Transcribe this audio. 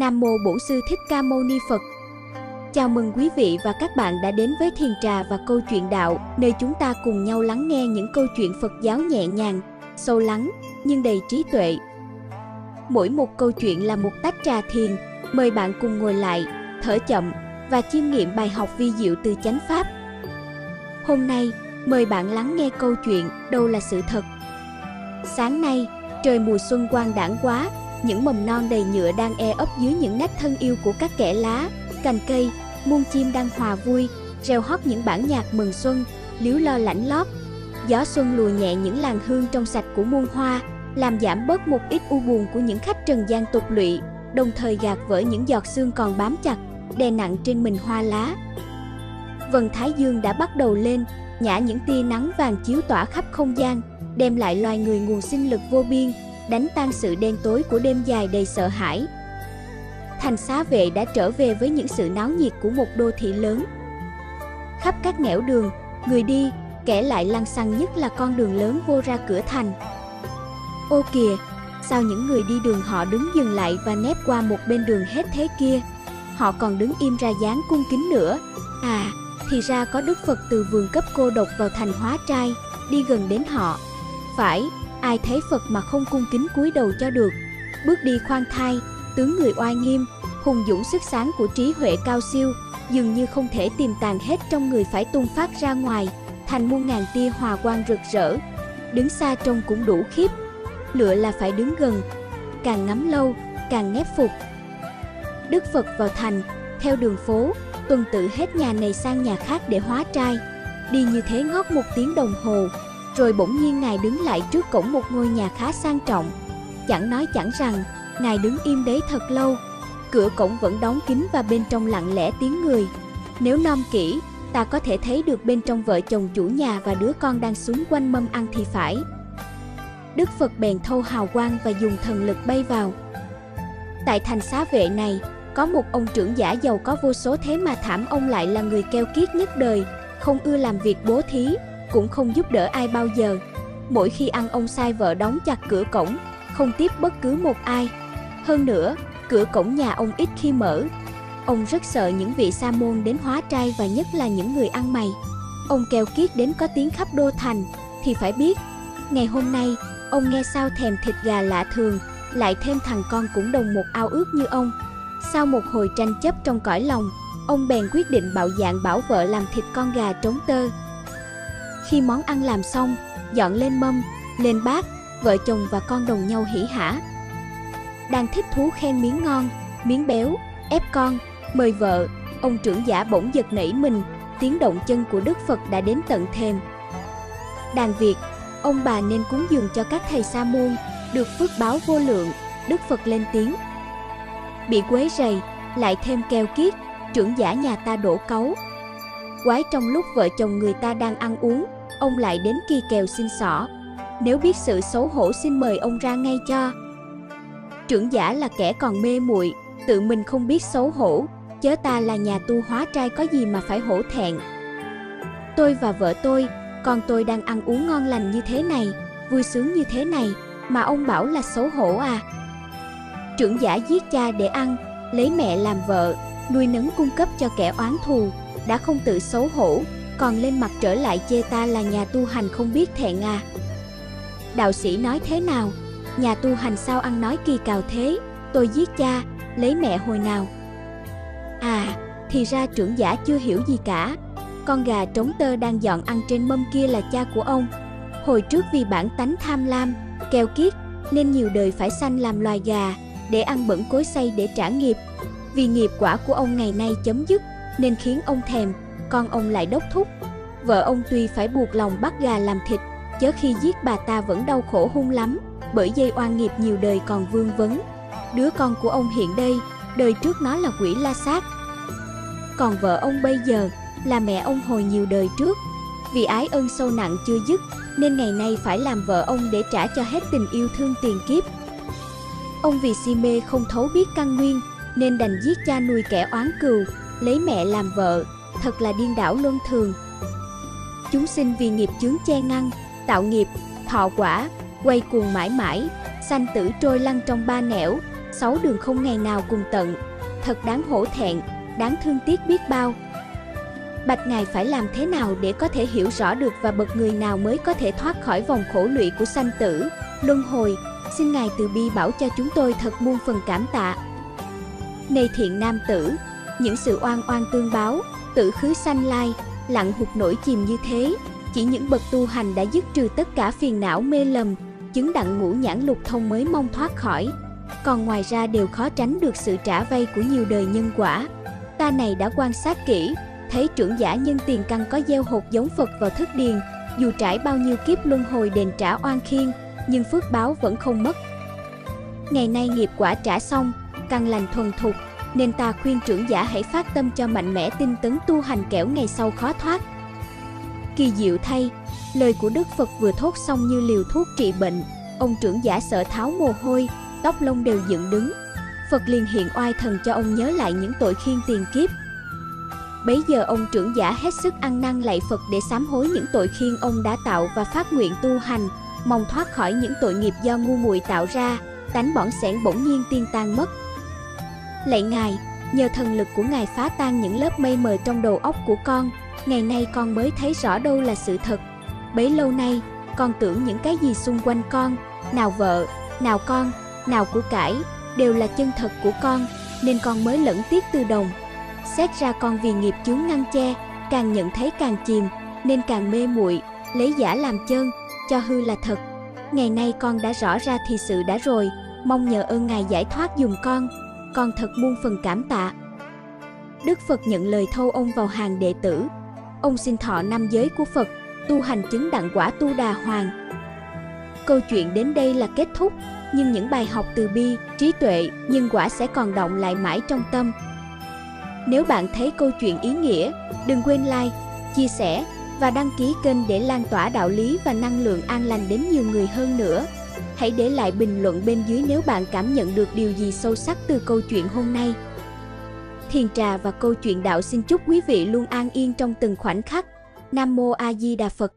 Nam Mô Bổn Sư Thích Ca Mâu Ni Phật. Chào mừng quý vị và các bạn đã đến với Thiền Trà và Câu Chuyện Đạo, nơi chúng ta cùng nhau lắng nghe những câu chuyện Phật giáo nhẹ nhàng, sâu lắng, nhưng đầy trí tuệ. Mỗi một câu chuyện là một tách trà thiền, mời bạn cùng ngồi lại, thở chậm và chiêm nghiệm bài học vi diệu từ chánh Pháp. Hôm nay, mời bạn lắng nghe câu chuyện Đâu là sự thật. Sáng nay, trời mùa xuân quang đãng quá, những mầm non đầy nhựa đang e ấp dưới những nách thân yêu của các kẽ lá, cành cây, muôn chim đang hòa vui, reo hót những bản nhạc mừng xuân, líu lo lãnh lót. Gió xuân lùa nhẹ những làn hương trong sạch của muôn hoa, làm giảm bớt một ít u buồn của những khách trần gian tục lụy, đồng thời gạt vỡ những giọt sương còn bám chặt, đè nặng trên mình hoa lá. Vầng thái dương đã bắt đầu lên, nhả những tia nắng vàng chiếu tỏa khắp không gian, đem lại loài người nguồn sinh lực vô biên, đánh tan sự đen tối của đêm dài đầy sợ hãi. Thành Xá Vệ đã trở về với những sự náo nhiệt của một đô thị lớn. Khắp các nẻo đường, người đi, kẻ lại lăng xăng, nhất là con đường lớn vô ra cửa thành. Ô kìa, sao những người đi đường họ đứng dừng lại và nép qua một bên đường hết thế kia? Họ còn đứng im ra dáng cung kính nữa. À, thì ra có Đức Phật từ vườn cấp cô độc vào thành Hóa Trai, đi gần đến họ. Phải, ai thấy Phật mà không cung kính cúi đầu cho được. Bước đi khoan thai, tướng người oai nghiêm, hùng dũng, sức sáng của trí huệ cao siêu, dường như không thể tìm tàn hết trong người, phải tung phát ra ngoài, thành muôn ngàn tia hòa quang rực rỡ. Đứng xa trông cũng đủ khiếp, lựa là phải đứng gần, càng ngắm lâu, càng nép phục. Đức Phật vào thành, theo đường phố, tuần tự hết nhà này sang nhà khác để hóa trai. Đi như thế ngót một tiếng đồng hồ, rồi bỗng nhiên Ngài đứng lại trước cổng một ngôi nhà khá sang trọng. Chẳng nói chẳng rằng, Ngài đứng im đấy thật lâu. Cửa cổng vẫn đóng kín và bên trong lặng lẽ tiếng người. Nếu nom kỹ, ta có thể thấy được bên trong vợ chồng chủ nhà và đứa con đang xúm quanh mâm ăn thì phải. Đức Phật bèn thâu hào quang và dùng thần lực bay vào. Tại thành Xá Vệ này, có một ông trưởng giả giàu có vô số, thế mà thảm ông lại là người keo kiết nhất đời, không ưa làm việc bố thí, cũng không giúp đỡ ai bao giờ. Mỗi khi ăn, ông sai vợ đóng chặt cửa cổng, không tiếp bất cứ một ai. Hơn nữa, cửa cổng nhà ông ít khi mở. Ông rất sợ những vị sa môn đến hóa trai, và nhất là những người ăn mày. Ông keo kiết đến có tiếng khắp đô thành, thì phải biết. Ngày hôm nay, ông nghe sao thèm thịt gà lạ thường, lại thêm thằng con cũng đồng một ao ước như ông. Sau một hồi tranh chấp trong cõi lòng, ông bèn quyết định bạo dạn bảo vợ làm thịt con gà trống tơ. Khi món ăn làm xong, dọn lên mâm, lên bát, vợ chồng và con đồng nhau hỉ hả. Đang thích thú khen miếng ngon, miếng béo, ép con, mời vợ, ông trưởng giả bỗng giật nảy mình, tiếng động chân của Đức Phật đã đến tận thềm. Đàn Việt, ông bà nên cúng dường cho các thầy sa môn, được phước báo vô lượng. Đức Phật lên tiếng. Bị quấy rầy, lại thêm keo kiết, trưởng giả nhà ta đổ cáu. Quái trong lúc vợ chồng người ta đang ăn uống, ông lại đến kỳ kèo xin xỏ. Nếu biết sự xấu hổ, xin mời ông ra ngay cho. Trưởng giả là kẻ còn mê muội, tự mình không biết xấu hổ, chớ ta là nhà tu hóa trai có gì mà phải hổ thẹn. Tôi và vợ tôi, con tôi đang ăn uống ngon lành như thế này, vui sướng như thế này, mà ông bảo là xấu hổ à? Trưởng giả giết cha để ăn, lấy mẹ làm vợ, nuôi nấng cung cấp cho kẻ oán thù, đã không tự xấu hổ, còn lên mặt trở lại chê ta là nhà tu hành không biết thẹn à? Đạo sĩ nói thế nào? Nhà tu hành sao ăn nói kỳ cào thế? Tôi giết cha, lấy mẹ hồi nào? À, thì ra trưởng giả chưa hiểu gì cả. Con gà trống tơ đang dọn ăn trên mâm kia là cha của ông. Hồi trước vì bản tánh tham lam, keo kiết, nên nhiều đời phải sanh làm loài gà, để ăn bẩn cối xay để trả nghiệp. Vì nghiệp quả của ông ngày nay chấm dứt, nên khiến ông thèm, con ông lại đốc thúc. Vợ ông tuy phải buộc lòng bắt gà làm thịt, chớ khi giết bà ta vẫn đau khổ hung lắm, bởi dây oan nghiệp nhiều đời còn vương vấn. Đứa con của ông hiện đây, đời trước nó là quỷ la sát. Còn vợ ông bây giờ là mẹ ông hồi nhiều đời trước. Vì ái ân sâu nặng chưa dứt, nên ngày nay phải làm vợ ông để trả cho hết tình yêu thương tiền kiếp. Ông vì si mê không thấu biết căn nguyên, nên đành giết cha nuôi kẻ oán cừu, lấy mẹ làm vợ, thật là điên đảo luân thường. Chúng sinh vì nghiệp chướng che ngăn, tạo nghiệp, thọ quả, quay cuồng mãi mãi, sanh tử trôi lăn trong ba nẻo, 6 đường không ngày nào cùng tận, thật đáng hổ thẹn, đáng thương tiếc biết bao. Bạch Ngài phải làm thế nào để có thể hiểu rõ được và bậc người nào mới có thể thoát khỏi vòng khổ lụy của sanh tử, luân hồi, xin Ngài từ bi bảo cho chúng tôi thật muôn phần cảm tạ. Này thiện nam tử, những sự oan oan tương báo, tử khứ sanh lai, lặng hụt nổi chìm như thế, chỉ những bậc tu hành đã dứt trừ tất cả phiền não mê lầm, chứng đặng ngũ nhãn lục thông mới mong thoát khỏi. Còn ngoài ra đều khó tránh được sự trả vay của nhiều đời nhân quả. Ta này đã quan sát kỹ, thấy trưởng giả nhân tiền căn có gieo hột giống Phật vào thất điền, dù trải bao nhiêu kiếp luân hồi đền trả oan khiên, nhưng phước báo vẫn không mất. Ngày nay nghiệp quả trả xong, căn lành thuần thục, nên ta khuyên trưởng giả hãy phát tâm cho mạnh mẽ tinh tấn tu hành kẻo ngày sau khó thoát. Kỳ diệu thay, lời của Đức Phật vừa thốt xong như liều thuốc trị bệnh, ông trưởng giả sợ tháo mồ hôi, tóc lông đều dựng đứng. Phật liền hiện oai thần cho ông nhớ lại những tội khiên tiền kiếp. Bấy giờ ông trưởng giả hết sức ăn năn lạy Phật để sám hối những tội khiên ông đã tạo và phát nguyện tu hành, mong thoát khỏi những tội nghiệp do ngu muội tạo ra, tánh bỏng sẻn bỗng nhiên tiên tan mất. Lạy Ngài, nhờ thần lực của Ngài phá tan những lớp mây mờ trong đầu óc của con, ngày nay con mới thấy rõ đâu là sự thật. Bấy lâu nay, con tưởng những cái gì xung quanh con, nào vợ, nào con, nào của cải, đều là chân thật của con, nên con mới lẫn tiếc từ đồng. Xét ra con vì nghiệp chướng ngăn che, càng nhận thấy càng chìm, nên càng mê muội, lấy giả làm chân, cho hư là thật. Ngày nay con đã rõ ra thì sự đã rồi, mong nhờ ơn Ngài giải thoát dùm con thật muôn phần cảm tạ. Đức Phật nhận lời thâu ông vào hàng đệ tử. Ông xin thọ 5 giới của Phật, tu hành chứng đặng quả Tu Đà Hoàng. Câu chuyện đến đây là kết thúc, nhưng những bài học từ bi, trí tuệ, nhân quả sẽ còn đọng lại mãi trong tâm. Nếu bạn thấy câu chuyện ý nghĩa, đừng quên like, chia sẻ và đăng ký kênh để lan tỏa đạo lý và năng lượng an lành đến nhiều người hơn nữa. Hãy để lại bình luận bên dưới nếu bạn cảm nhận được điều gì sâu sắc từ câu chuyện hôm nay. Thiền Trà và Câu Chuyện Đạo xin chúc quý vị luôn an yên trong từng khoảnh khắc. Nam Mô A Di Đà Phật.